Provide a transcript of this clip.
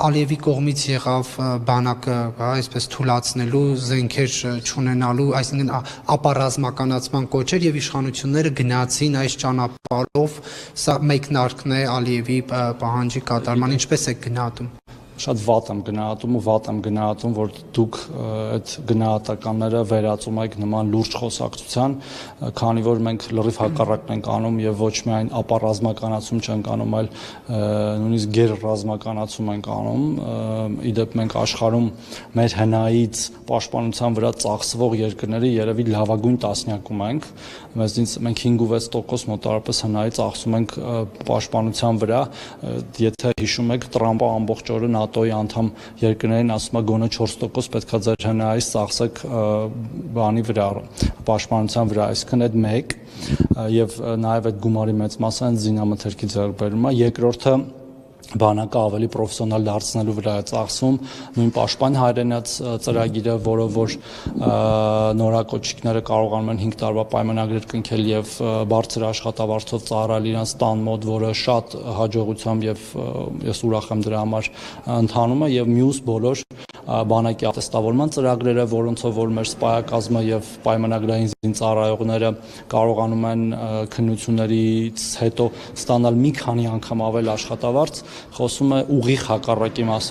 Ալիևի կողմից եղավ բանակը, այսպես թույլատնելու, զենքեր չունենալու, այսինքն ապառազմականացման կոչեր եւ իշխանությունները գնացին այս ճանապարհով, սա մեկնարկն է Ալիևի պահանջի կատարման, ինչպես է գնահատում։ Շատ վատ եմ գնահատում, որ դուք այդ գնահատականները վերածում եք նման լուրջ խոսակցության, քանի որ մենք լրիվ հակառակն ենք անում եւ ոչ միայն ապառազմականացում չենք անում, այլ նույնիսկ գերռազմականացում ենք անում։ Իդեպ մենք աշխարհում մեր հնայից պաշտպանության վրա ծախսվող երկրների երևի լավագույն տասնյակում ենք։ Մենք 5-6% մոտավորապես հնայից ծախսում ենք պաշտպանության վրա, եթե հիշում եք Տրամպը ամբողջ օրը ՆԱՏՕ-ի անդամ երկրներին ասում է գոնե 4% պետքա ձեր հնայից ծախսեք բանի վրա, պաշտպանության վրա, այսինքն այդ մեկ եւ նաեւ այդ գումարի մեծ մասը այն զինամթերքի ձեռքբերումն է, երկրորդը բանակը ավելի պրոֆեսիոնալ դարձնելու վրա է ծախսում, նույն պաշտպան հայրենաց ծրագիրը, որը որ նորակոչիկները կարողանում են 5 տարվա պայմանագրեր կնքել եւ բարձր աշխատավարձով ծառայել իրենց տան մոտ, որը շատ հաջողությամբ եւ ես ուրախ եմ դրա համար ընթանում է եւ մյուս բոլոր բանակի ատեստավորման ծրագրերը, որոնցով որ մեր սպայակազմը եւ պայմանագրային զինծառայողները կարողանում են քննություններից հետո ստանալ մի քանի անգամ ավել աշխատավարձ, խոսում է ուղիղ հակառակի մասին։